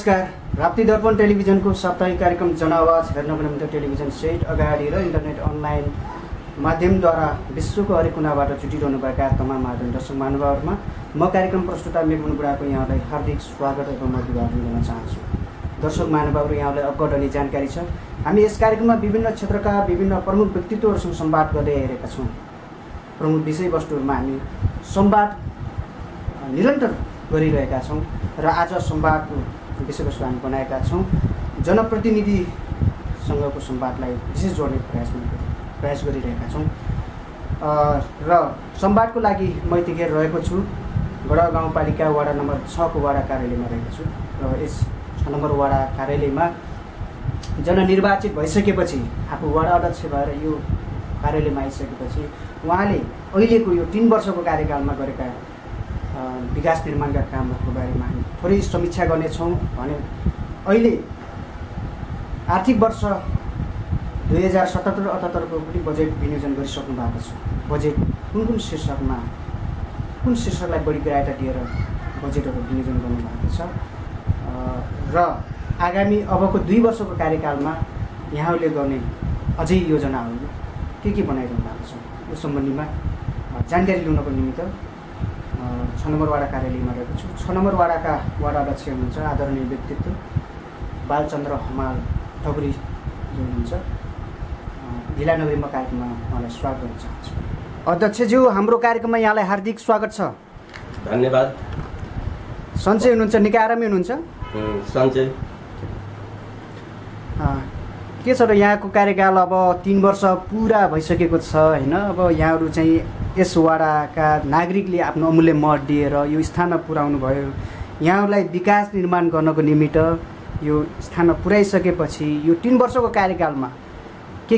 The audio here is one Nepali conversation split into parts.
नमस्कार। राप्ती दर्पण टेलिभिजनको साप्ताहिक कार्यक्रम जनआवाज हेर्नको निम्ति टेलिभिजन सेट अगाडि र इन्टरनेट अनलाइन माध्यमद्वारा विश्वको हरेक कुनाबाट जुटिरहनुभएका तमाम आदरणीय दर्शक महानुभावहरूमा म कार्यक्रम प्रस्तुता मेघमन बुढाको यहाँलाई हार्दिक स्वागत एवं अभिवादन गर्न चाहन्छु। दर्शक महानुभावहरू, यहाँलाई अवगत हुने जानकारी छ, हामी यस कार्यक्रममा विभिन्न क्षेत्रका विभिन्न प्रमुख व्यक्तित्वहरूसँग संवाद गर्दै आइरहेका छौँ। प्रमुख विषयवस्तुहरूमा हामी संवाद निरन्तर गरिरहेका छौँ र आज संवादको विषयवस्तु हामी बनाएका छौँ जनप्रतिनिधिसँगको संवादलाई विशेष जोड्ने प्रयास गरिरहेका छौँ र संवादको लागि म यतिखेर रहेको छु गढा गाउँपालिका वडा नम्बर 6 को वडा कार्यालयमा रहेको छु र यस 6 नम्बर वडा कार्यालयमा जननिर्वाचित भइसकेपछि आफू वडा अध्यक्ष भएर यो कार्यालयमा आइसकेपछि उहाँले अहिलेको यो 3 वर्षको कार्यकालमा गरेका विकास निर्माणका कामहरूको बारेमा हामी थोरै समीक्षा गर्नेछौँ। भने अहिले आर्थिक वर्ष 2077-78 को पनि बजेट विनियोजन गरिसक्नु भएको छ। बजेट कुन शीर्षकलाई बढी प्रायोरिटी दिएर बजेटहरू विनियोजन गर्नुभएको छ र आगामी अबको 2 वर्षको कार्यकालमा यहाँहरूले गर्ने अझै योजनाहरू के बनाइरहनु भएको छ यो सम्बन्धीमा जानकारी लिनको निमित्त 6 नम्बर वडा कार्यालयमा रहेको छु। 6 नम्बर वडाका वडा अध्यक्ष हुनुहुन्छ आदरणीय व्यक्तित्व बालचन्द्र हमाल ठकुरी जो हुनुहुन्छ। जिल्ला नगरीमा कार्यक्रममा उहाँलाई स्वागत गर्न चाहन्छु। अध्यक्षज्यू, हाम्रो कार्यक्रममा यहाँलाई हार्दिक स्वागत छ। धन्यवाद। सन्चै हुनुहुन्छ? निकै आरामै हुनुहुन्छ? सन्चै। के छ र यहाँको कार्यकाल अब 3 वर्ष पुरा भइसकेको छ हैन? अब यहाँहरू चाहिँ यस वडाका नागरिकले आफ्नो अमूल्य मत दिएर यो स्थानमा पुर्याउनु भयो। यहाँहरूलाई विकास निर्माण गर्नको निमित्त यो स्थानमा पुर्याइसकेपछि यो 3 वर्षको कार्यकालमा के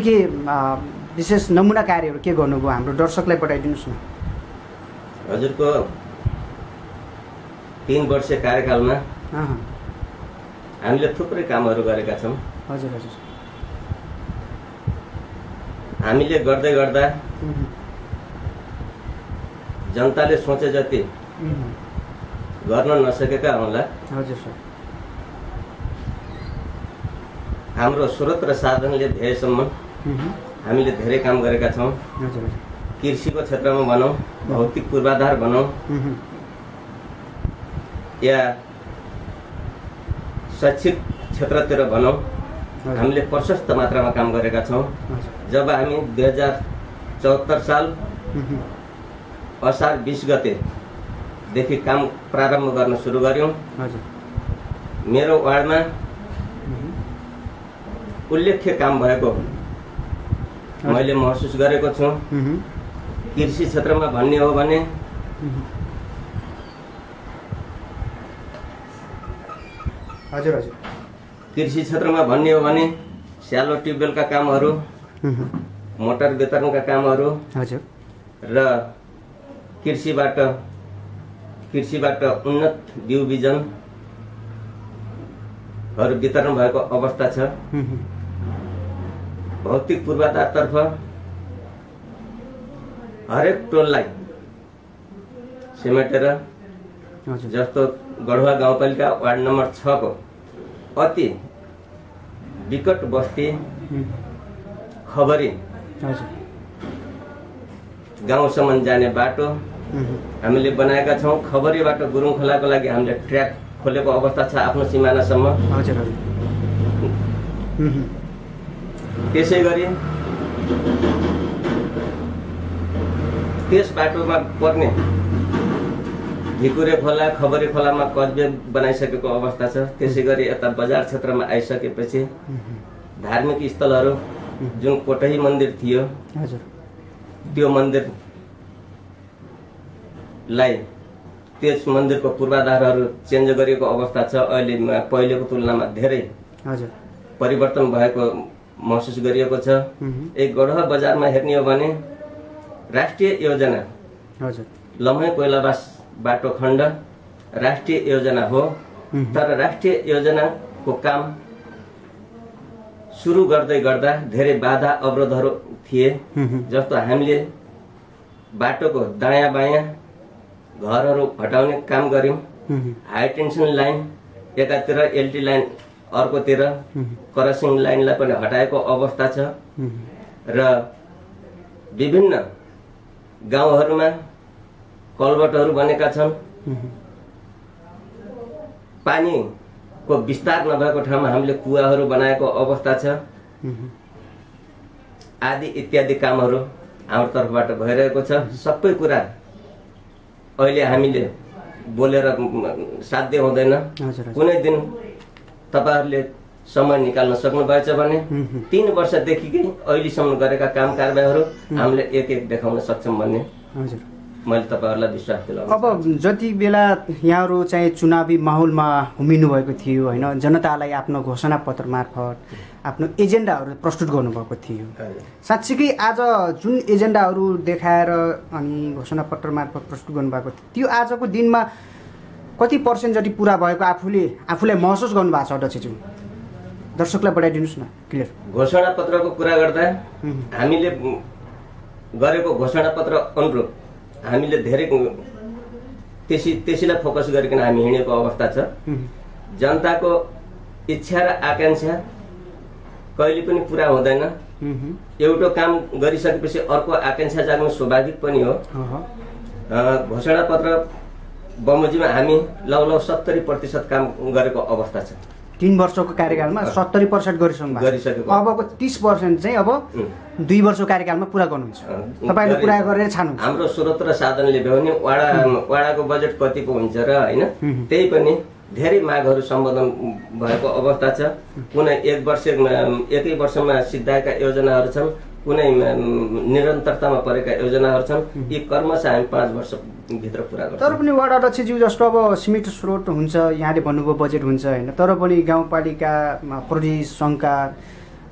विशेष नमुना कार्यहरू के गर्नुभयो हाम्रो दर्शकलाई बताइदिनुहोस् न। हजुरको 3 वर्षीय कार्यकालमा हामीले थुप्रै कामहरू गरेका छौँ। हजुर। हामीले गर्दै गर्दा जनताले सोचे जति गर्न नसकेका होला। हजुर सर। हाम्रो स्रोत र साधनले धेरैसम्म हामीले धेरै काम गरेका छौँ। हजुर। कृषिको क्षेत्रमा भनौँ, भौतिक पूर्वाधार भनौँ या शैक्षिक क्षेत्रतिर भनौँ, हामीले प्रशस्त मात्रामा काम गरेका छौँ। जब हामी 2074 साल असार 20 गतेदेखि काम प्रारम्भ गर्न सुरु गर्यौँ। मेरो वार्डमा उल्लेख्य काम भएको मैले महसुस गरेको छु। कृषि क्षेत्रमा भन्ने हो भने हजुर कृषि क्षेत्रमा भन्ने हो भने स्यालो ट्युबवेलका कामहरू, मोटर वितरणका कामहरू र कृषिबाट उन्नत बिउ बिजनहरू वितरण भएको अवस्था छ। भौतिक पूर्वाधारतर्फ हरेक टोललाई सिमेटेर जस्तो गढुवा गाउँपालिका वार्ड नम्बर 6 को अति विकट बस्ती खबरी गाउँसम्म जाने बाटो हामीले बनाएका छौँ। खबरीबाट गुरुङ खोलाको लागि हामीले ट्र्याक खोलेको अवस्था छ आफ्नो सिमानासम्म। त्यसै गरी त्यस बाटोमा पर्ने ढिकुरे खोला, खबरी खोलामा कजवे बनाइसकेको अवस्था छ। त्यसै गरी यता बजार क्षेत्रमा आइसकेपछि धार्मिक स्थलहरू जुन कोटही मन्दिर थियो त्यो मन्दिरलाई त्यस मन्दिरको पूर्वाधारहरू चेन्ज गरिएको अवस्था छ। अहिले पहिलेको तुलनामा धेरै परिवर्तन भएको महसुस गरिएको छ। एक गढुवा बजारमा हेर्ने हो भने राष्ट्रिय योजना लम्हे कोइलाबास बाटो खण्ड राष्ट्रिय योजना हो, तर राष्ट्रिय योजनाको काम सुरु गर्दै गर्दा धेरै बाधा अवरोधहरू थिए। जस्तो हामीले बाटोको दायाँ बायाँ घरहरू हटाउने काम गर्यौं। हाई टेन्सन लाइन एकातिर एलटी लाइन अर्कोतिर क्रसिङ लाइनलाई पनि हटाएको अवस्था छ र विभिन्न गाउँहरूमा कलबटहरू बनेका छन्। पानीको विस्तार नभएको ठाउँमा हामीले कुवाहरू बनाएको अवस्था छ आदि इत्यादि कामहरू हाम्रो तर्फबाट भइरहेको छ। सबै कुरा अहिले हामीले बोलेर साध्य हुँदैन। कुनै दिन तपाईहरुले समय निकाल्न सक्नुभएछ भने 3 वर्षदेखि अहिलेसम्म गरेका काम कारबाहीहरू हामीले एक देखाउन सक्छौं भन्ने मैले तपाईहरुलाई विश्वास दिलाउँछु। अब जति बेला यहाँहरु चाहिँ चुनावी माहौलमा हुमिनु भएको थियो हैन, जनतालाई आफ्नो घोषणा पत्र मार्फत आफ्नो एजेन्डाहरु प्रस्तुत गर्नुभएको थियो। साच्चै आज जुन एजेन्डाहरु देखाएर अनि घोषणा पत्र मार्फत प्रस्तुत गर्नुभएको थियो त्यो आजको दिनमा कति पर्सेन्ट जति पूरा भएको आफूलाई महसुस गर्नुभएको छ अध्यक्षज्यू? दर्शकलाई बढाइदिनुस् न क्लियर। घोषणा पत्रको कुरा गर्दा हामीले गरेको घोषणा पत्र अनुरूप हामीले धेरै त्यसैलाई फोकस गरिकन हामी हिँडेको अवस्था छ। जनताको इच्छा र आकांक्षा कहिले पनि पूरा हुँदैन। एउटा काम गरिसकेपछि अर्को आकांक्षा जाग्नु स्वाभाविक पनि हो। घोषणा पत्र बमोजिममा हामी लगभग 70% काम गरेको अवस्था छ। 3 वर्षको कार्यकालमा 70% गरिसकेको। अबको 30% चाहिँ अब 2 वर्षको कार्यकालमा पूरा गर्नुहुन्छ। तपाईले पूरा गरेर छाड्नुहुन्छ। हाम्रो स्रोत र साधनले भ्याउने वाडाको बजेट कतिको हुन्छ र हैन, त्यही पनि धेरै मागहरू सम्बोधन भएको अवस्था छ। कुनै एकै वर्षमा सिद्धाएका योजनाहरू छन्, कुनै निरन्तरतामा परेका योजनाहरू छन्। यी क्रमशः हामी 5 वर्ष भित्र पूरा गर्छौं। तर पनि वार्ड अध्यक्षज्यू जस्तो अब सीमित स्रोत हुन्छ, यहाँले भन्नुभयो बजेट हुन्छ हैन, तर पनि गाउँपालिका प्रदेश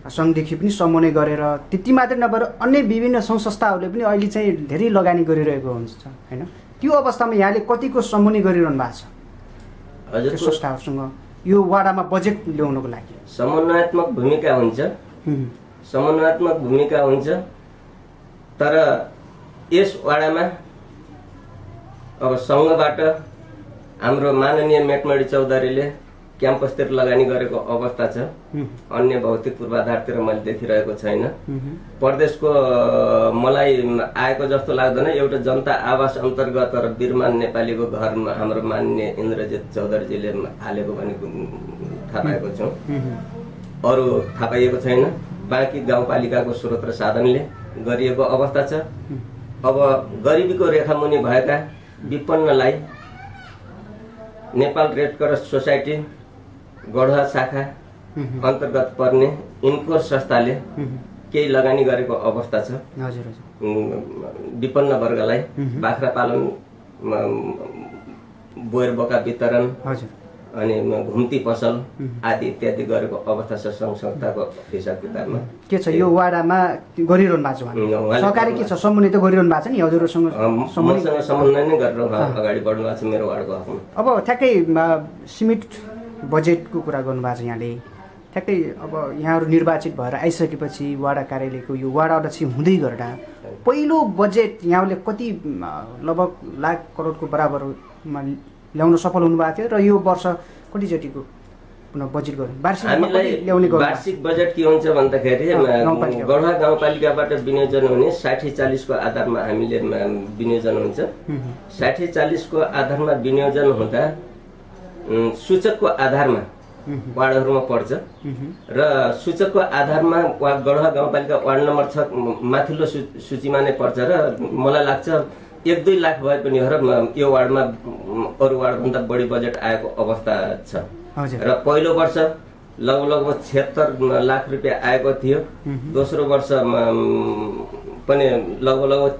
संघदेखि पनि समन्वय गरेर त्यति मात्र नभएर अन्य विभिन्न संघ संस्थाहरूले पनि अहिले चाहिँ धेरै लगानी गरिरहेको हुन्छ हैन। त्यो अवस्थामा यहाँले कतिको समन्वय गरिरहनु भएको छ हजुर संस्थाहरूसँग यो वाडामा बजेट ल्याउनको लागि? समन्वयात्मक भूमिका हुन्छ, तर यस वाडामा अब संघबाट हाम्रो माननीय मेटमणी चौधरीले क्याम्पसतिर लगानी गरेको अवस्था छ। अन्य भौतिक पूर्वाधारतिर मैले देखिरहेको छैन। प्रदेशको मलाई आएको जस्तो लाग्दैन। एउटा जनता आवास अन्तर्गत र बिरमान नेपालीको घरमा हाम्रो माननीय इन्द्रजित चौधरीजीले हालेको भनेको थाहा पाएको छौँ, अरू थाहा पाइएको छैन। बाँकी गाउँपालिकाको स्रोत र साधनले गरिएको अवस्था छ। अब गरिबीको रेखामुनि भएका विपन्नलाई नेपाल रेड क्रस सोसाइटी गढुवा शाखा अन्तर्गत पर्ने इन्कोर संस्थाले केही लगानी गरेको अवस्था छ। विपन्न वर्गलाई बाख्रा पालन, बोयर बोका वितरण अनि घुम्ती पसल आदि इत्यादि गरेको अवस्था छ। संस्थाको हिसाब किताबमा के छ यो वाडामा गरिरहनु भएको छ? सरकारी के छ समन्वय त गरिरहनु भएको छ नि हजुरसँग? समन्वय नै गरेर अगाडि बढ्नु भएको छ मेरो वार्डको हकमा। अब ठ्याक्कै सीमित बजेटको कुरा गर्नुभएको छ यहाँले। ठ्याक्कै अब यहाँहरू निर्वाचित भएर आइसकेपछि वाडा कार्यालयको यो वाडा अध्यक्ष हुँदै गर्दा पहिलो बजेट यहाँले कति लगभग लाख करोडको बराबरमा ल्याउन सफल हुनुभएको थियो र यो वर्ष कति जतिको पुनः बजेट गर्नु वार्षिक बजेट के हुन्छ भन्दाखेरि गढुवा गाउँपालिकाबाट विनियोजन हुने 60-40 को आधारमा हामीले विनियोजन हुन्छ। 60-40 को आधारमा विनियोजन हुँदा सूचकको आधारमा वार्डहरूमा पर्छ र सूचकको आधारमा गढुवा गाउँपालिका वार्ड नम्बर 6 माथिल्लो सूचीमा नै पर्छ र मलाई लाग्छ 1-2 लाख भए पनि हो र यो वार्डमा अरू वार्डभन्दा बढी बजेट आएको अवस्था छ। र पहिलो वर्ष लगभग 76 लाख रुपियाँ आएको थियो। दोस्रो वर्ष पनि लगभग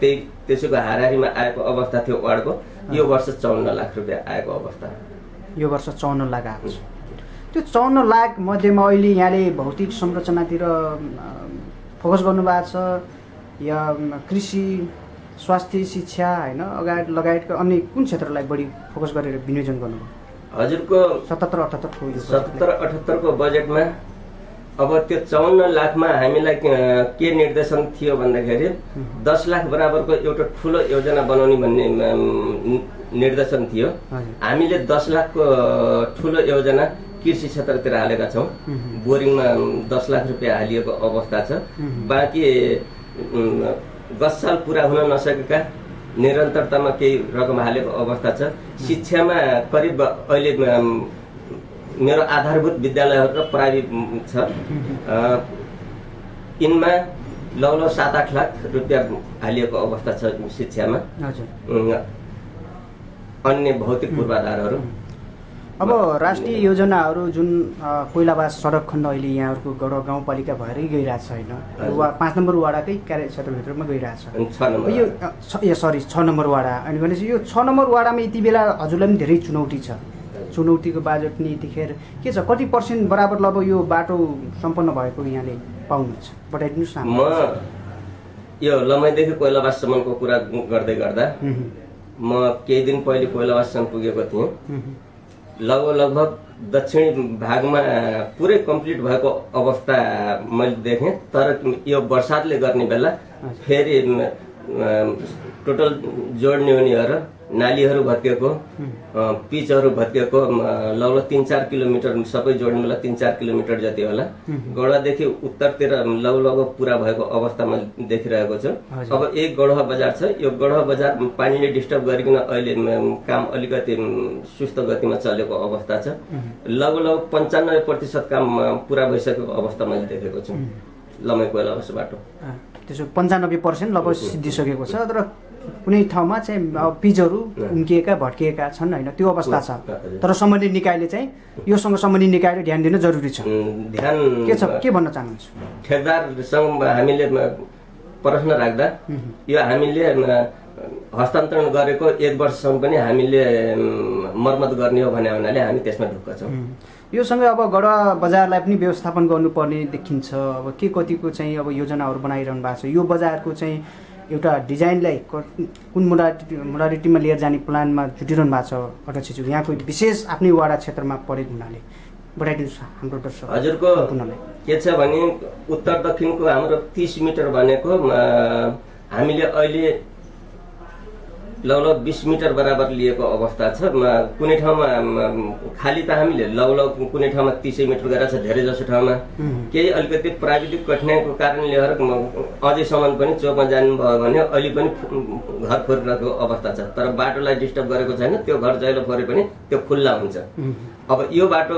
त्यसैको हाराहारीमा आएको अवस्था थियो वार्डको। यो वर्ष 54 लाख रुपियाँ आएको अवस्था। यो वर्ष 54 लाख आएको छ। त्यो 54 लाख मध्येमा अहिले यहाँले भौतिक संरचनातिर फोकस गर्नुभएको छ या कृषि, स्वास्थ्य, शिक्षा हैन लगायतका अन्य कुन क्षेत्रलाई बढी फोकस गरेर विनियोजन गर्नुभयो? हजुरको 77-78 को बजेटमा अब त्यो 54 लाखमा हामीलाई के निर्देशन थियो भन्दाखेरि 10 लाख बराबरको एउटा ठुलो योजना बनाउने भन्ने निर्देशन थियो। हामीले 10 लाखको ठुलो योजना कृषि क्षेत्रतिर हालेका छौँ। बोरिङमा 10 लाख रुपियाँ हालिएको अवस्था छ। बाँकी 10 साल पुरा हुन नसकेका निरन्तरतामा केही रकम हालेको अवस्था छ। शिक्षामा करिब अहिले मेरो आधारभूत विद्यालयहरू र प्राइभेट छ, यिनमा लगभग 7-8 लाख रुपियाँ हालिएको अवस्था छ शिक्षामा। अन्य भौतिक पूर्वाधारहरू अब राष्ट्रिय योजनाहरू जुन कोइलाबास सडक खण्ड अहिले यहाँहरूको गढ गाउँपालिका भएरै गइरहेको छ होइन, 5 नम्बर वाडाकै कार्यक्षेत्रभित्रमा गइरहेछ। यो 6 नम्बर वाडा। अनि भनेपछि यो 6 नम्बर वाडामा यति बेला हजुरलाई पनि धेरै चुनौती छ। चुनौतीको बाजट नि यतिखेर के छ, कति % बराबर अब यो बाटो सम्पन्न भएको यहाँले पाउनुहुन्छ, बताइदिनुहोस् न। म यो लमैदेखि कोइलाबाससम्मको कुरा गर्दै गर्दा म केही दिन पहिले कोइलाबाससम्म पुगेको थिएँ। लगभग दक्षिणी भागमा पुरै कम्प्लिट भएको अवस्था मैले देखेँ। तर यो बर्सातले गर्ने बेला फेरि टोटल जोड्ने उनीहरू नालीहरू भत्किएको, पिचहरू भत्किएको, लगभग 3-4 किलोमिटर सबै जोड्ने बेला 3-4 किलोमिटर जति होला। गढवादेखि उत्तरतिर लगभग पुरा भएको अवस्थामा देखिरहेको छु। अब एक गढवा बजार छ। यो गढवा बजार पानीले डिस्टर्ब गरिकन अहिले काम अलिकति सुस्त गतिमा चलेको अवस्था छ। लगभग 95% काम पुरा भइसकेको अवस्था मैले देखेको छु लमै कोइलाबास बाटो। त्यसो 95% लगभग सिद्धिसकेको छ। तर कुनै ठाउँमा चाहिँ पिचहरू उम्किएका भट्किएका छन् होइन, त्यो अवस्था छ। तर सम्बन्धित निकायले चाहिँ योसँग सम्बन्धित निकायले ध्यान दिन जरुरी छ। ध्यान के छ, के भन्न चाहनुहुन्छ? ठेकदारसँग हामीले प्रश्न राख्दा यो हामीले हस्तान्तरण गरेको 1 वर्षसम्म पनि हामीले मर्मत गर्ने हो भने हुनाले हामी त्यसमा ढुक्क छौँ। योसँग अब गढवा बजारलाई पनि व्यवस्थापन गर्नुपर्ने देखिन्छ। अब के कतिको चाहिँ अब योजनाहरू बनाइरहनु भएको छ। यो बजारको चाहिँ एउटा डिजाइनलाई कुन मोडालिटीमा लिएर जाने प्लानमा जुटिरहनु भएको छ अध्यक्षज्यू, यहाँको विशेष आफ्नै वाडा क्षेत्रमा परेको हुनाले बताइदिनुहोस् हाम्रो दर्शक हजुरको के छ भने उत्तर दक्षिणको हाम्रो 30 मिटर भनेको हामीले अहिले लगभग 20 मिटर बराबर लिएको अवस्था छ। कुनै ठाउँमा खाली त हामीले लगभग कुनै ठाउँमा 30 मिटर गरेर छ, धेरै जसो ठाउँमा केही अलिकति प्राविधिक कठिनाइको कारणले अझैसम्म पनि चोकमा जानुभयो भने अहिले पनि घर फोरिरहेको अवस्था छ। तर बाटोलाई डिस्टर्ब गरेको छैन, त्यो घर जहिले फोरे पनि त्यो खुल्ला हुन्छ। अब यो बाटो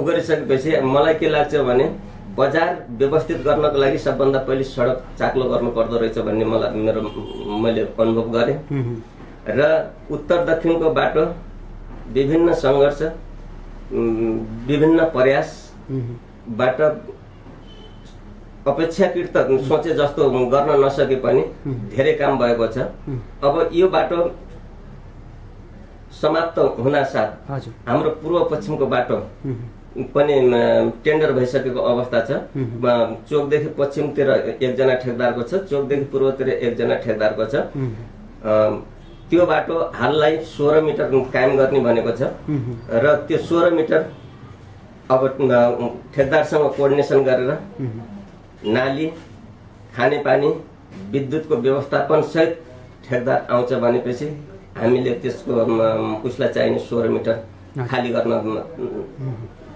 उगरिसकेपछि मलाई के लाग्छ भने बजार व्यवस्थित गर्नको लागि सबभन्दा पहिले सडक चाक्लो गर्नु पर्दो रहेछ भन्ने मैले अनुभव गरेँ। र उत्तर दक्षिणको बाटो विभिन्न सङ्घर्ष, विभिन्न प्रयासबाट अपेक्षाकृत सोचे जस्तो गर्न नसके पनि धेरै काम भएको छ। अब यो बाटो समाप्त हुनासाथ हाम्रो पूर्व पश्चिमको बाटो पनि टेन्डर भइसकेको अवस्था छ। चोकदेखि पश्चिमतिर एकजना ठेकदारको छ, चोकदेखि पूर्वतिर एकजना ठेकदारको छ। त्यो बाटो हाललाई 16 मिटर कायम गर्ने भनेको छ। र त्यो 16 मिटर अब ठेकदारसँग कोअर्डिनेसन गरेर नाली, खानेपानी, विद्युतको व्यवस्थापन सहित ठेकदार आउँछ भनेपछि हामीले त्यसको उसलाई चाहिने 16 मिटर खाली गर्न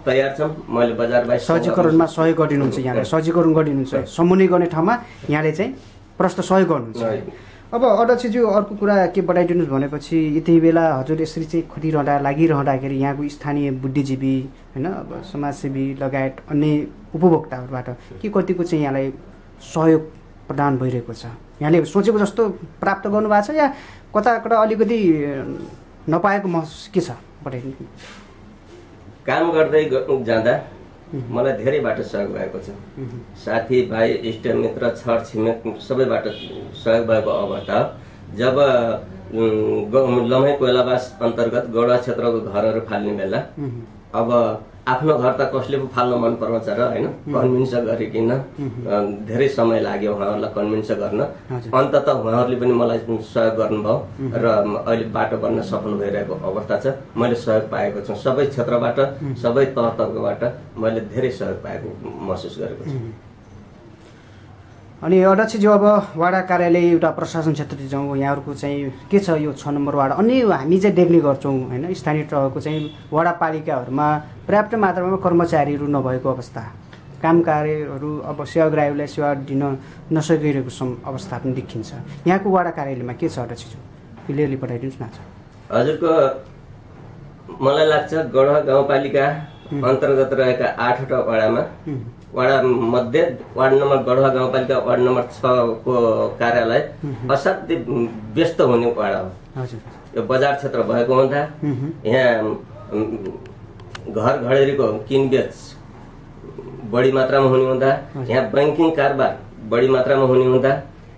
तयार छौँ। मैले बजारबाहिर सहजीकरणमा सहयोग गरिदिनुहुन्छ, यहाँले सहजीकरण गरिदिनुहुन्छ, समन्वय गर्ने ठाउँमा यहाँले चाहिँ प्रष्ट सहयोग गर्नुहुन्छ। अब अध्यक्षज्यू अर्को कुरा के बताइदिनुहोस् भनेपछि यति बेला हजुर यसरी चाहिँ लागिरहँदाखेरि यहाँको स्थानीय बुद्धिजीवी होइन, अब समाजसेवी लगायत अन्य उपभोक्ताहरूबाट के कतिको चाहिँ यहाँलाई सहयोग प्रदान भइरहेको छ? यहाँले सोचेको जस्तो प्राप्त गर्नुभएको छ या कता कता अलिकति नपाएको महसुस के छ बताइदिनु? काम गर्दै जाँदा मलाई धेरैबाट सहयोग भएको छ। साथीभाइ, इष्टमित्र, छर छिमेक सबैबाट सहयोग भएको अवस्था। जब लम्हे कोइलाबास अन्तर्गत गढवा क्षेत्रको घरहरू फाल्ने बेला अब आफ्नो घर त कसले पो फाल्न मन पर्छ र होइन, कन्भिन्स गरिकन धेरै समय लाग्यो उहाँहरूलाई कन्भिन्स गर्न। अन्ततः उहाँहरूले पनि मलाई सहयोग गर्नुभयो र अहिले बाटो बन्न सफल भइरहेको अवस्था छ। मैले सहयोग पाएको छु सबै क्षेत्रबाट, सबै तहबाट मैले धेरै सहयोग पाएको महसुस गरेको छु। अनि अध्यक्षज्यू अब वडा कार्यालय एउटा प्रशासन क्षेत्रतिर जाउँ, यहाँहरूको चाहिँ के छ यो 6 नम्बर वार्ड? अनि हामी चाहिँ देख्ने गर्छौँ होइन स्थानीय तहको चाहिँ वडापालिकाहरूमा पर्याप्त मात्रामा कर्मचारीहरू नभएको अवस्था, काम कार्यहरू अब सेवाग्राहीलाई सेवा दिन नसकिरहेको अवस्था पनि देखिन्छ। यहाँको वडा कार्यालयमा के छ अध्यक्षज्यू? क्लियरली बताइदिनुहोस् न। हजुरको मलाई लाग्छ गढवा गाउँपालिका अन्तर्गत रहेका 8वटा वडामा वडा मध्ये वार्ड नम्बर गढवा गाउँपालिका वार्ड नम्बर 6 को कार्यालय असाध्यै व्यस्त हुने वडा हो। यो बजार क्षेत्र भएको हुँदा यहाँ घर घडेरीको किनबेच बढी मात्रामा हुने हुँदा, यहाँ बैंकिङ कारोबार बढी मात्रामा हुने हुँदा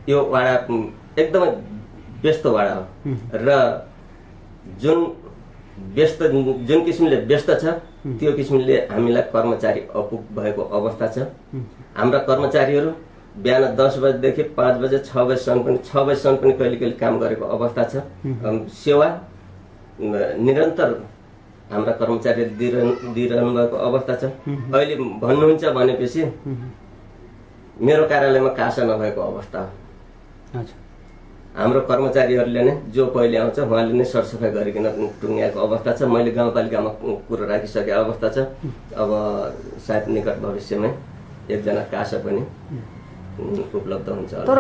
यो वडा एकदमै व्यस्त वडा हो। र जुन किसिमले व्यस्त छ त्यो किसिमले हामीलाई कर्मचारी अपुग भएको अवस्था छ। हाम्रा कर्मचारीहरू बिहान 10 बजेदेखि 5 बजे 6 बजेसम्म पनि कहिले कहिले काम गरेको अवस्था छ। सेवा निरन्तर हाम्रा कर्मचारीले दिइरहनु भएको अवस्था छ। अहिले भन्नुहुन्छ भनेपछि मेरो कार्यालयमा कासा नभएको अवस्था हो। हाम्रो कर्मचारीहरूले नै जो पहिले आउँछ उहाँले नै सरसफाइ गरिकन टुङ्ग्याएको अवस्था छ। मैले गाउँपालिकामा कुरो राखिसकेको अवस्था छ। अब सायद निकट भविष्यमै एकजना कासा पनि उपलब्ध हुन्छ। तर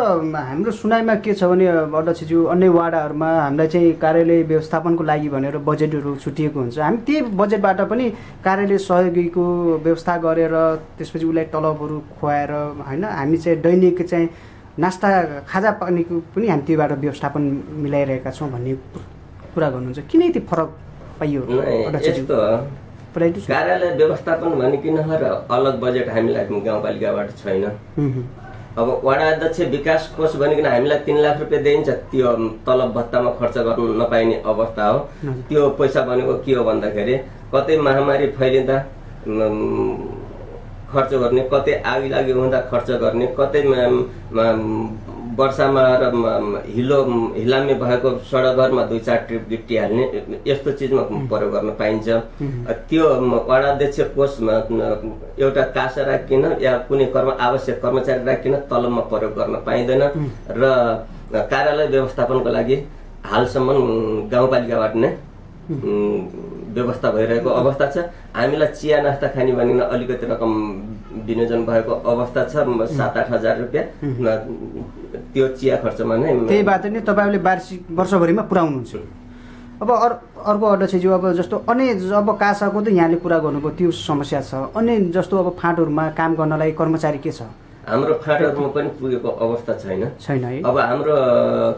हाम्रो सुनाइमा के छ भने अध्यक्षज्यू अन्य वार्डहरूमा हामीलाई चाहिँ कार्यालय व्यवस्थापनको लागि भनेर बजेटहरू छुटिएको हुन्छ। हामी त्यही बजेटबाट पनि कार्यालय सहयोगीको व्यवस्था गरेर त्यसपछि उसलाई तलबहरू खुवाएर होइन हामी चाहिँ दैनिक चाहिँ नास्ता खाजा पानीको पनि हामी त्योबाट व्यवस्थापन मिलाइरहेका छौँ भन्ने कुरा गर्नुहुन्छ। किन यति फरक पाइयो अध्यक्षज्यू? कार्यालय व्यवस्थापन भनिकन अलग बजेट हामीलाई गाउँपालिकाबाट छैन। अब वडा अध्यक्ष विकास कोष भनिकन हामीलाई 3 लाख रुपियाँ दिइन्छ, त्यो तलब भत्तामा खर्च गर्न नपाइने अवस्था हो। त्यो पैसा भनेको के हो भन्दाखेरि कतै महामारी फैलिँदा खर्च गर्ने, कतै आगी लागि हुँदा खर्च गर्ने, कतै वर्षामा र हिलामी भएको सडकहरुमा 2-4 ट्रिप गिट्टी हाल्ने यस्तो चीजमा प्रयोग गर्न पाइन्छ। त्यो वडा अध्यक्ष कोषमा एउटा कासा राखिन या कुनै आवश्यक कर्मचारी राखिन तलबमा प्रयोग गर्न पाइँदैन र कार्यालय व्यवस्थापनको लागि हालसम्म गाउँपालिकाबाट नै व्यवस्था भइरहेको अवस्था छ। हामीलाई चिया नास्ता खाने भनिन अलिकति रकम विनियोजन भएको अवस्था छ, 7-8 हजार रुपियाँ त्यो चिया खर्चमा नै। त्यही बात नि तपाईहरुले वार्षिक वर्षभरिमा पुर्याउनुहुन्छ। अब अर्को अध्यक्षज्यू अब जस्तो अन्य अब कासाको त यहाँले कुरा गर्नुभयो त्यो समस्या छ। अन्य जस्तो अब फाँटहरुमा काम गर्नलाई कर्मचारी के छ? हाम्रो फाँटहरुमा पनि पुगेको अवस्था छैन है। अब हाम्रो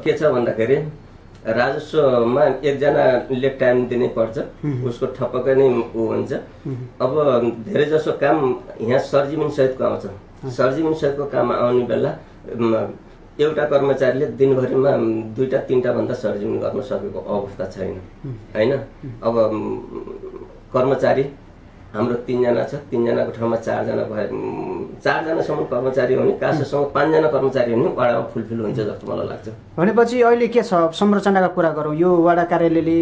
के छ भन्दाखेरि राजस्वमा एकजनाले टाइम दिनै पर्छ, उसको ठप्पकै नै ऊ हुन्छ। अब धेरै जसो काम यहाँ सरजिमिन सहितको आउँछ। सरजिमिन सहितको काम आउने बेला एउटा कर्मचारीले दिनभरिमा 2-3टा भन्दा सरजिमिन गर्न सकेको अवस्था छैन हैन। अब कर्मचारी हाम्रो 3 जना छ, 3 जनाको ठाउँमा 4 जना भए 4 जनासम्म कर्मचारी हुने, कासासँग 5 जना कर्मचारी हुने वडामा फुलफिल हुन्छ जस्तो मलाई लाग्छ। भनेपछि अहिले के छ संरचनाका कुरा गरौँ, यो वडा कार्यालयले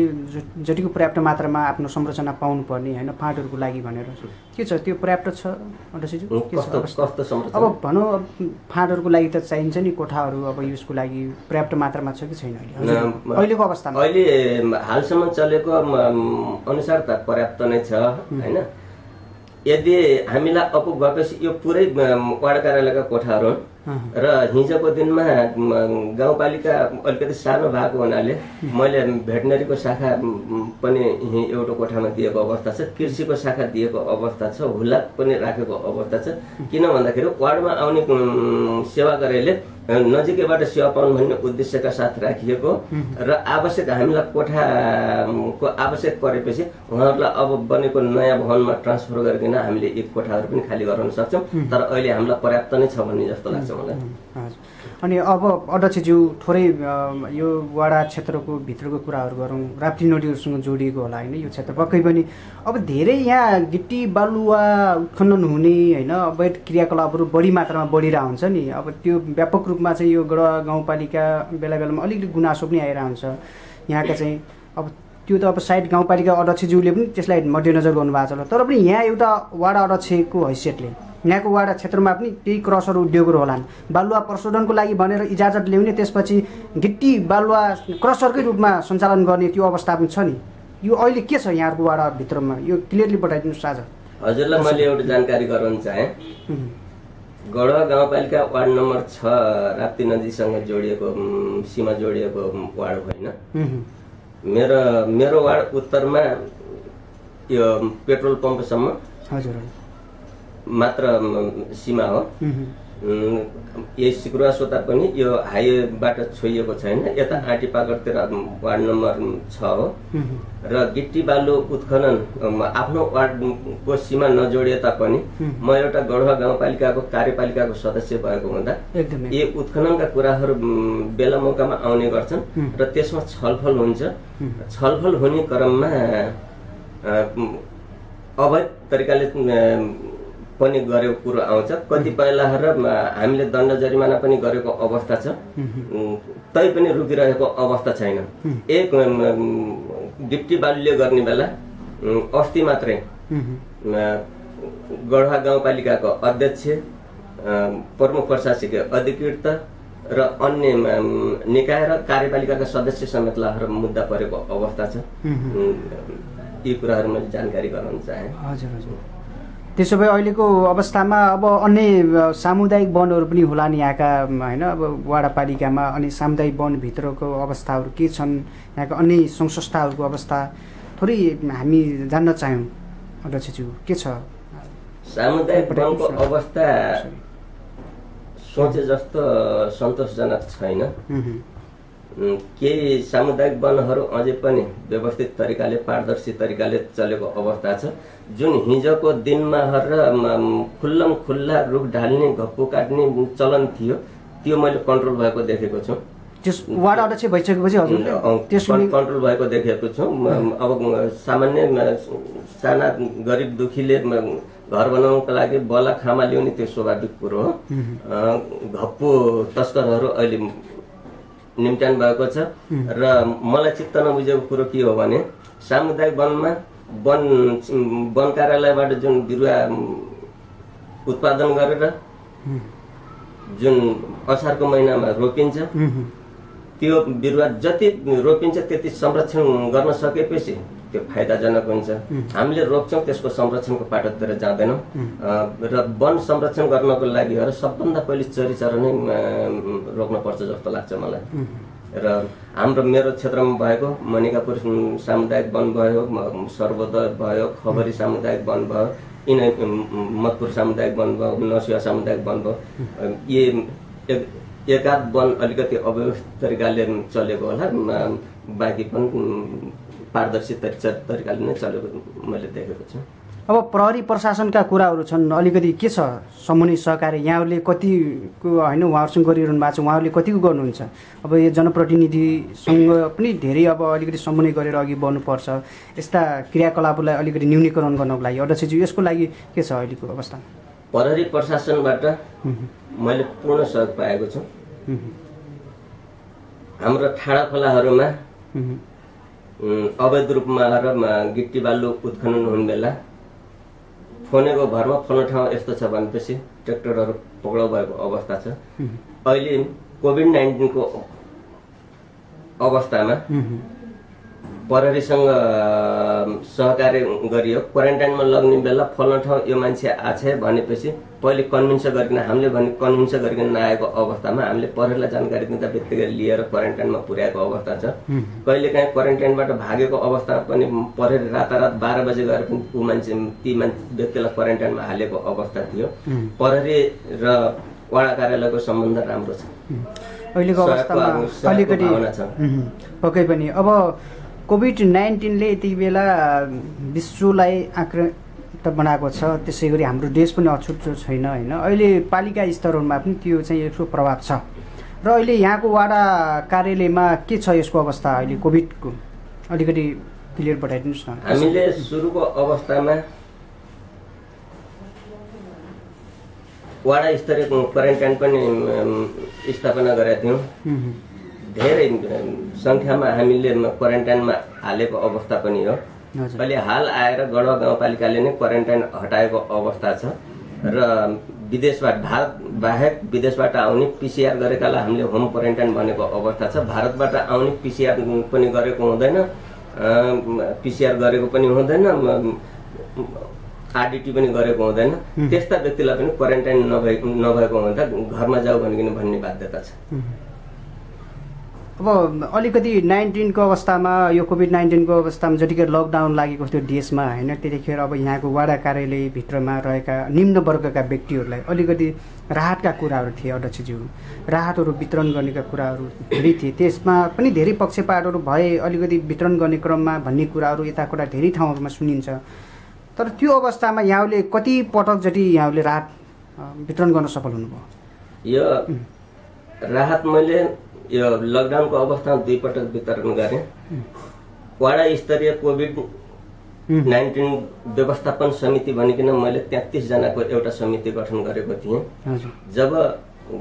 जतिको पर्याप्त मात्रामा आफ्नो संरचना पाउनु पर्ने हैन फाँटहरुको लागि भनेर के छ त्यो पर्याप्त छ अध्यक्षज्यू? के छ कस्तो संरचना? अब भनौँ फाँटहरुको लागि त चाहिन्छ नि कोठाहरु, अब यसको लागि पर्याप्त मात्रामा छ कि छैन अहिले अहिलेको अवस्थामा? अहिले हालसम्म चलेको अनुसार त पर्याप्त नै छ हैन। यदि हामीलाई अपुग भएपछि यो पुरै वडा कार्यालयका कोठाहरू र हिजोको दिनमा गाउँपालिका अलिकति सानो भएको हुनाले मैले भेटनरीको शाखा पनि एउटा कोठामा दिएको अवस्था छ, कृषिको शाखा दिएको अवस्था छ, हुलाक पनि राखेको अवस्था छ। किन भन्दाखेरि वार्डमा आउने सेवा गरेले नजिकैबाट सेवा पाउनु भन्ने उद्देश्यका साथ राखिएको र आवश्यक हामीलाई कोठाको आवश्यक परेपछि उहाँहरूलाई अब बनेको नयाँ भवनमा ट्रान्सफर गरिकन हामीले एक कोठाहरू पनि खाली गराउन सक्छौँ। तर अहिले हामीलाई पर्याप्त नै छ भन्ने जस्तो लाग्छ मलाई। अनि अब अध्यक्षज्यू थोरै यो वडा क्षेत्रको भित्रको कुराहरू गरौँ, राप्ती नदीहरूसँग जोडिएको होला होइन यो क्षेत्र पक्कै पनि। अब धेरै यहाँ गिट्टी बालुवा उत्खनन हुने होइन अवैध क्रियाकलापहरू बढी मात्रामा बढिरहेको हुन्छ नि। अब त्यो व्यापक रूपमा चाहिँ यो गढवा गाउँपालिका बेला बेलामा अलिकति गुनासो पनि आइरहेको हुन्छ यहाँका चाहिँ। अब त्यो त अब सायद गाउँपालिका अध्यक्षज्यूले पनि त्यसलाई मध्यनजर गर्नुभएको छ, तर पनि यहाँ एउटा वडा अध्यक्षको हैसियतले यहाँको वाडा क्षेत्रमा पनि केही क्रसर उद्योगहरू होलान्। बालुवा प्रशोधनको लागि भनेर इजाजत ल्याउने, त्यसपछि गिट्टी बालुवा क्रसरकै रूपमा सञ्चालन गर्ने त्यो अवस्था पनि छ नि। यो अहिले के छ यहाँको वाडाभित्रमा, यो क्लियरली बताइदिनुहोस् आज। हजुरलाई मैले एउटा जानकारी गराउन चाहेँ। गढवा गाउँपालिका वार्ड नम्बर 6 राप्ती नदीसँग जोडिएको, सीमा जोडिएको वार्ड होइन। मेरो वार्ड उत्तरमा यो पेट्रोल पम्पसम्म हजुर मात्र सीमा हो। यही सिकुरा सोता पनि यो हाइवेबाट छोइएको छैन। यता आँटी पागरतिर वार्ड नम्बर 6 हो र गिट्टी बालु उत्खनन आफ्नो वार्डको सीमा नजोडिए तापनि म एउटा गढवा गाउँपालिकाको कार्यपालिकाको सदस्य भएको हुँदा यी उत्खननका कुराहरू बेला मौकामा आउने गर्छन् र त्यसमा छलफल हुन्छ। छलफल हुने क्रममा अवैध तरिकाले पनि गरेको कुरो आउँछ। कतिपयलाई हामीले दण्ड जरिमाना पनि गरेको अवस्था छ, तै पनि रोकिरहेको अवस्था छैन। एक गिट्टी बालुले गर्ने बेला अस्ति मात्रै गढवा गाउँपालिकाको अध्यक्ष, प्रमुख प्रशासकीय अधिकृत र अन्य निकाय र कार्यपालिकाका सदस्य समेत लगाएर मुद्दा परेको अवस्था छ। यी कुराहरू मैले जानकारी गराउन चाहेँ। हजुर हजुर। त्यसो भए अहिलेको अवस्थामा अब अन्य सामुदायिक वनहरू पनि होला नि यहाँका, होइन? अब वाडापालिकामा अनि सामुदायिक वनभित्रको अवस्थाहरू के छन्, यहाँका अन्य सङ्घ संस्थाहरूको अवस्था थोरै हामी जान्न चाह्यौँ अध्यक्षज्यू, के छ सामुदायिक वनको अवस्था? सोचे जस्तो सन्तोषजनक छैन। केही सामुदायिक वनहरू अझै पनि व्यवस्थित तरिकाले, पारदर्शी तरिकाले चलेको अवस्था छ। जुन हिजोको दिनमा खुल्लम खुल्ला रुख ढाल्ने, घप्पु काट्ने चलन थियो, त्यो मैले कन्ट्रोल भएको देखेको छु। त्यस वार्ड अध्यक्ष भइसकेपछि हजुरले कन्ट्रोल भएको देखेको छु। अब सामान्य साना गरिब दुखीले घर बनाउनको लागि बला खामा ल्याउने त्यो स्वाभाविक कुरो हो। घप्पु तस्करहरू अहिले निम्त्याउनु भएको छ र मलाई चित्त नबुझेको कुरो के हो भने सामुदायिक वनमा वन कार्यालयबाट जुन बिरुवा उत्पादन गरेर जुन असारको महिनामा रोपिन्छ, त्यो बिरुवा जति रोपिन्छ त्यति संरक्षण गर्न सकेपछि त्यो फाइदाजनक हुन्छ। हामीले रोप्छौँ, त्यसको संरक्षणको पाटोतिर जाँदैनौँ र वन संरक्षण गर्नको लागि सबभन्दा पहिले चरी नै रोक्नुपर्छ जस्तो लाग्छ मलाई। र मेरो क्षेत्रमा भएको मणिकापुर सामुदायिक वन भयो, सर्वोदय भयो, खबरी सामुदायिक वन भयो, यिनै मतपुर सामुदायिक वन भयो, नसुवा सामुदायिक वन भयो। यी एकाध वन अलिकति अव्यवस्थित तरिकाले चलेको होला, बाँकी पनि पारदर्शी तरिकाले नै चलेको मैले देखेको छु। अब प्रहरी प्रशासनका कुराहरू छन्, अलिकति के छ समन्वय सहकारी यहाँहरूले कतिको, होइन, उहाँहरूसँग गरिरहनु भएको छ, उहाँहरूले कतिको गर्नुहुन्छ? अब यो जनप्रतिनिधिसँग पनि धेरै अब अलिकति समन्वय गरेर अघि बढ्नुपर्छ, यस्ता क्रियाकलापलाई अलिकति न्यूनीकरण गर्नको लागि। अध्यक्षज्यू, यसको लागि के छ अहिलेको अवस्था? प्रहरी प्रशासनबाट मैले पूर्ण सहयोग पाएको छु। हाम्रो ठाडा खोलाहरूमा अवैध रूपमा गिट्टी बालु उत्खनन हुने बेला फोनेको भरमा फल्ने ठाउँ यस्तो छ भनेपछि ट्र्याक्टरहरू पक्राउ भएको अवस्था छ। अहिले कोभिड-19 को अवस्थामा प्रहरीसँग सहकार्य गरियो। क्वारेन्टाइनमा लग्ने बेला फल्ने ठाउँ यो मान्छे आछ भनेपछि पहिले कन्भिन्स गरिकन, हामीले भने कन्भिन्स गरिकन नआएको अवस्थामा हामीले प्रहरीलाई जानकारी दिँदा बित्तिकै लिएर क्वारेन्टाइनमा पुर्याएको अवस्था छ। कहिलेकाहीँ क्वारेन्टाइनबाट भागेको अवस्था पनि प्रहरी रातारात 12 बजे गएर पनि ती व्यक्तिलाई क्वारेन्टाइनमा हालेको अवस्था थियो। प्रहरी र वडा कार्यालयको सम्बन्ध राम्रो छ। अहिलेको अवस्थामा अलिकति पक्कै पनि अब कोभिड-19ले यति बेला विश्वलाई आक्रान्त बनाएको छ, त्यसै गरी हाम्रो देश पनि अछुतो छैन, होइन? अहिले पालिका स्तरहरूमा पनि त्यो चाहिँ यसको प्रभाव छ र अहिले यहाँको वाडा कार्यालयमा के छ यसको अवस्था अहिले कोभिडको? अलिकति क्लियर बताइदिनुहोस् न। हामीले सुरुको अवस्थामा वाडा स्तरीय क्वारेन्टाइन पनि स्थापना गरेका थियौँ। धेरै संख्यामा हामीले क्वारेन्टाइनमा हालेको अवस्था पनि हो। अहिले हाल आएर गढवा गाउँपालिकाले नै क्वारेन्टाइन हटाएको अवस्था छ। र विदेशबाट भारत बाहेक विदेशबाट आउने पिसिआर गरेकालाई हामीले होम क्वारेन्टाइन भनेको अवस्था छ। भारतबाट आउने पिसिआर पनि गरेको हुँदैन, पिसिआर गरेको पनि हुँदैन, आरडिटी पनि गरेको हुँदैन। त्यस्ता व्यक्तिलाई पनि क्वारेन्टाइन नभएको हुँदा घरमा जाऊ भनिकन भन्ने बाध्यता छ। अब अलिकति 19को अवस्थामा, यो कोभिड-19 को अवस्थामा जतिखेर लकडाउन लागेको थियो देशमा होइन, त्यतिखेर अब यहाँको वडा कार्यालयभित्रमा रहेका निम्न वर्गका व्यक्तिहरूलाई अलिकति राहतका कुराहरू थिए अध्यक्षज्यू, राहतहरू वितरण गर्नेका कुराहरू धेरै थिए। त्यसमा पनि धेरै पक्षपातहरू भए, अलिकति वितरण गर्ने क्रममा भन्ने कुराहरू यताकता धेरै ठाउँहरूमा सुनिन्छ। तर त्यो अवस्थामा यहाँले कति पटक जति यहाँले राहत वितरण गर्न सफल हुनुभयो? यो राहत मैले यो लकडाउनको अवस्थामा 2 पटक वितरण गरेँ। वडा स्तरीय कोभिड-19 व्यवस्थापन समिति भनिकन मैले 33 जनाको एउटा समिति गठन गरेको थिएँ। जब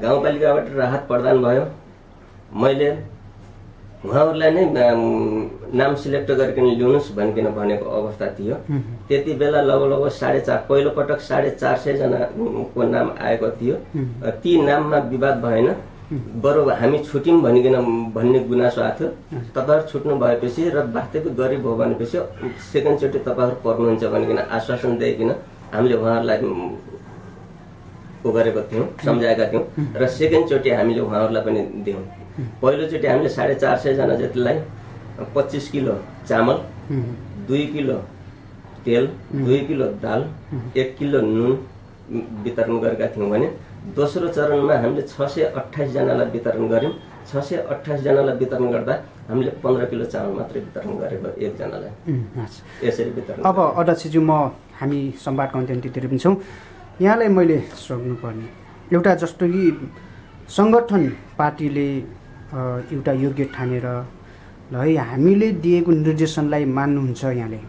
गाउँपालिकाबाट राहत प्रदान भयो, मैले उहाँहरूलाई नै नाम सिलेक्ट गरिकन ल्याउनुहोस् भनिकन भनेको अवस्था थियो। त्यति बेला लगभग 4.5 पहिलो पटक 450 जनाको नाम आएको थियो। ती नाममा विवाद भएन, बरु हामी छुट्यौँ भनिकन भन्ने गुनासो आएको थियो। तपाईँहरू छुट्नु भएपछि र वास्तविक गरिब हो भनेपछि सेकेन्डचोटि तपाईँहरू पर्नुहुन्छ भनिकन आश्वासन दिइकन हामीले उहाँहरूलाई गरेको थियौँ, सम्झाएका थियौँ र सेकेन्डचोटि हामीले उहाँहरूलाई पनि दियौँ। पहिलोचोटि हामीले 450 जना जतिलाई 25 किलो चामल, 2 किलो तेल, 2 किलो दाल, 1 किलो नुन वितरण गरेका थियौँ भने दोस्रो चरणमा हामीले 628 जनालाई वितरण गर्यौँ। 628 जनालाई वितरण गर्दा हामीले 15 किलो चामल मात्रै वितरण गरेको एकजनालाई। यसरी वितरण। अब अध्यक्षज्यू, हामी संवादको अन्त्यतिर पनि छौँ। यहाँलाई मैले सोध्नुपर्ने एउटा जस्तो कि सङ्गठन पार्टीले एउटा योग्य ठानेर ल है हामीले दिएको निर्देशनलाई मान्नुहुन्छ यहाँले,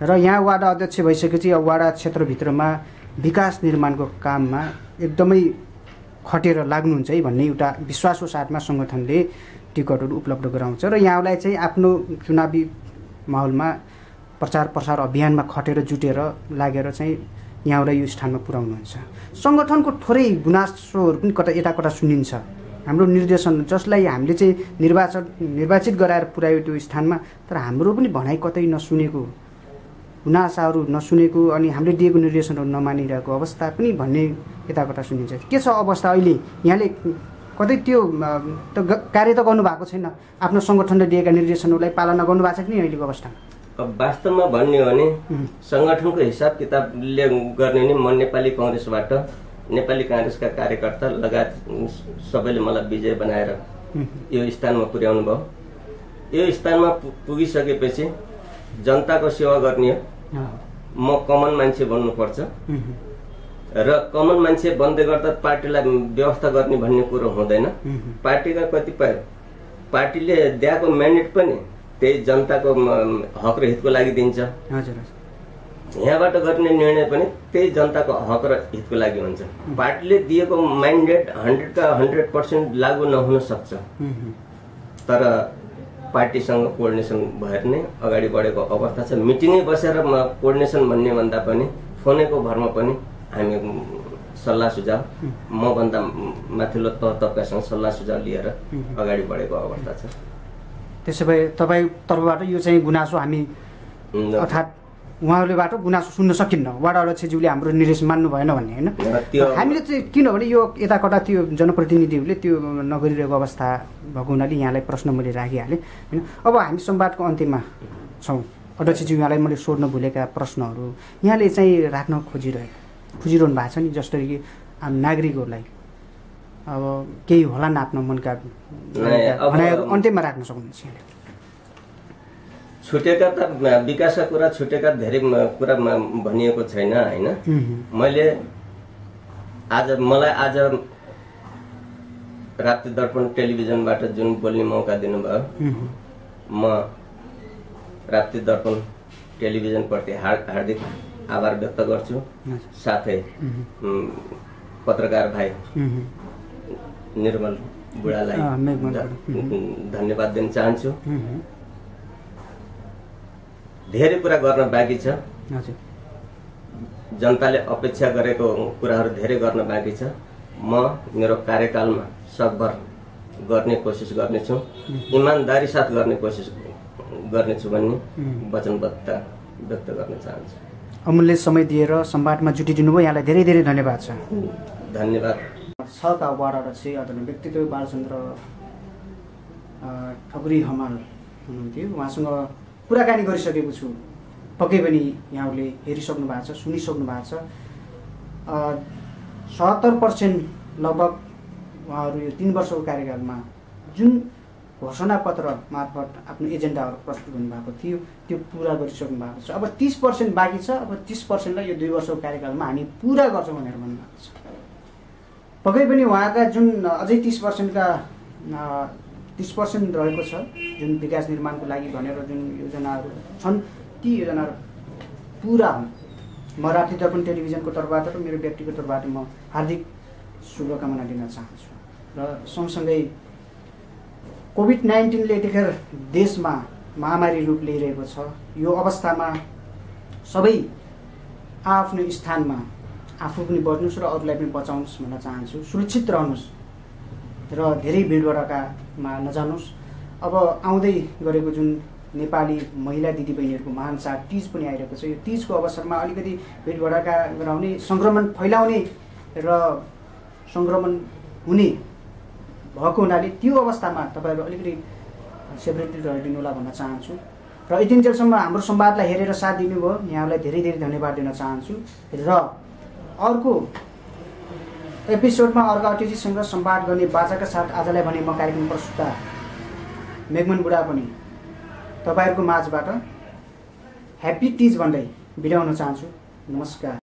र यहाँ वाडा अध्यक्ष भइसकेपछि अब वाडा क्षेत्रभित्रमा विकास निर्माणको काममा एकदमै खटेर लाग्नुहुन्छ है भन्ने एउटा विश्वासको साथमा सङ्गठनले टिकटहरू उपलब्ध गराउँछ र यहाँलाई चाहिँ आफ्नो चुनावी माहौलमा प्रचार प्रसार अभियानमा खटेर जुटेर लागेर चाहिँ यहाँलाई यो स्थानमा पुर्याउनुहुन्छ। सङ्गठनको थोरै गुनासोहरू पनि कता यता कता सुनिन्छ। हाम्रो निर्देशन जसलाई हामीले चाहिँ निर्वाचित गराएर पुर्यायो त्यो स्थानमा, तर हाम्रो पनि भनाइ कतै नसुनेको, गुनासाहरू नसुनेको अनि हामीले दिएको निर्देशनहरू नमानिरहेको अवस्था पनि भन्ने यताकता सुनिन्छ। के छ अवस्था अहिले? यहाँले कतै त्यो कार्य त गर्नुभएको छैन, आफ्नो सङ्गठनले दिएका निर्देशनहरूलाई पालना गर्नुभएको छ कि नि अहिलेको अवस्थामा? अब वास्तवमा भन्ने हो भने सङ्गठनको हिसाब किताबले गर्ने नि म नेपाली कङ्ग्रेसबाट, नेपाली काङ्ग्रेसका कार्यकर्ता लगायत सबैले मलाई विजय बनाएर यो स्थानमा पुर्याउनु भयो। यो स्थानमा पुगिसकेपछि जनताको सेवा गर्ने हो। म कमन मान्छे बन्नुपर्छ र कमन मान्छे बन्दै गर्दा पार्टीलाई व्यवस्था गर्ने भन्ने कुरो हुँदैन। पार्टीका कतिपय पार्टीले दिएको म्यान्डेट पनि त्यही जनताको हक र हितको लागि दिन्छ। यहाँबाट गर्ने निर्णय पनि त्यही जनताको हक र हितको लागि हुन्छ। पार्टीले दिएको म्यान्डेट 100 का 100% लागू नहुन सक्छ, तर पार्टीसँग कोअर्डिनेसन भएर नै अगाडि बढेको अवस्था छ। मिटिङै बसेर कोअर्डिनेसन भन्ने भन्दा पनि फोनको भरमा पनि हामी सल्लाह सुझाव मभन्दा माथिल्लो तबकासँग सल्लाह सुझाव लिएर अगाडि बढेको अवस्था छ। त्यसो भए तपाईँ तर्फबाट यो चाहिँ गुनासो हामी अर्थात् उहाँहरूलेबाट गुनासो सुन्न सकिन्न, वाडा अध्यक्षज्यूले हाम्रो निर्देश मान्नु भएन भन्ने होइन। हामीले चाहिँ किनभने यो यताकता त्यो जनप्रतिनिधिहरूले त्यो नगरिरहेको अवस्था भएको हुनाले यहाँलाई प्रश्न मैले राखिहालेँ होइन। अब हामी संवादको अन्त्यमा छौँ। अध्यक्षज्यू, यहाँलाई मैले सोध्न भुलेका प्रश्नहरू यहाँले चाहिँ राख्न खोजिरहनु भएको छ नि, जस्तो कि नागरिकहरूलाई अब केही होला न आफ्नो मनका भनाइहरू अन्त्यमा राख्न सक्नुहुन्छ यहाँले? छुटेका त विकासका कुरा छुटेका धेरै कुरा भनिएको छैन होइन। मलाई आज राप्ती दर्पण टेलिभिजनबाट जुन बोल्ने मौका दिनुभयो, म राप्ती दर्पण टेलिभिजनप्रति हार्दिक आभार व्यक्त गर्छु। साथै पत्रकार भाइ निर्मल बुढालाई धन्यवाद दिन चाहन्छु। धेरै कुरा गर्न बाँकी छ। जनताले अपेक्षा गरेको कुराहरू धेरै गर्न बाँकी छ। म मेरो कार्यकालमा सकभर गर्ने कोसिस गर्नेछु, इमानदारी साथ गर्ने कोसिस गर्नेछु भन्ने वचनबद्धता व्यक्त गर्न चाहन्छु। अमूल्य समय दिएर संवादमा जुटिदिनु भयो, यहाँलाई धेरै धेरै धन्यवाद छ। धन्यवाद। सहका वार्ड अध्यक्ष आदरणीय व्यक्तित्व बालचन्द्र ठकुरी हमाल हुनुहुन्थ्यो। उहाँसँग कुराकानी गरिसकेको छु। पक्कै पनि यहाँहरूले हेरिसक्नु भएको छ, सुनिसक्नु भएको छ। 70% लगभग उहाँहरू यो 3 वर्षको कार्यकालमा जुन घोषणापत्र मार्फत आफ्नो एजेन्डाहरू प्रस्तुत हुनुभएको थियो त्यो पुरा गरिसक्नु भएको छ। अब 30% बाँकी छ। अब 30%लाई यो 2 वर्षको कार्यकालमा हामी पुरा गर्छौँ भनेर भन्नुभएको छ। पक्कै पनि उहाँका जुन अझै 30% रहेको छ, जुन विकास निर्माणको लागि भनेर जुन योजनाहरू छन् ती योजनाहरू पुरा हुन्। म राप्ती दर्पण टेलिभिजनको तर्फबाट र मेरो व्यक्तिगत तर्फबाट म हार्दिक शुभकामना दिन चाहन्छु। र सँगसँगै कोभिड-19ले यतिखेर देशमा महामारी रूप लिइरहेको छ। यो अवस्थामा सबै आफ्नो स्थानमा आफू पनि बच्नुहोस् र अरूलाई पनि बचाउनुहोस् भन्न चाहन्छु। सुरक्षित रहनुहोस् र धेरै भिडभडकामा नजानुहोस्। अब आउँदै गरेको जुन नेपाली महिला दिदीबहिनीहरूको महान चाड तीज पनि आइरहेको छ। यो तीजको अवसरमा अलिकति भिडभडका गराउने, सङ्क्रमण फैलाउने र सङ्क्रमण हुने भएको हुनाले त्यो अवस्थामा तपाईँहरू अलिकति सेपरेटली रहिदिनु होला भन्न चाहन्छु। र यतिन्जेलसम्म हाम्रो संवादलाई हेरेर साथ दिनुभयो, यहाँलाई धेरै धेरै धन्यवाद दिन चाहन्छु। र अर्को एपिसोडमा अर्को अतिथिसँग संवाद गर्ने बाचाका साथ आजलाई भने म कार्यक्रम प्रस्तुता मेघमन बुढा पनि तपाईँहरूको माझबाट ह्याप्पी तीज भन्दै बिदा हुन चाहन्छु। नमस्कार।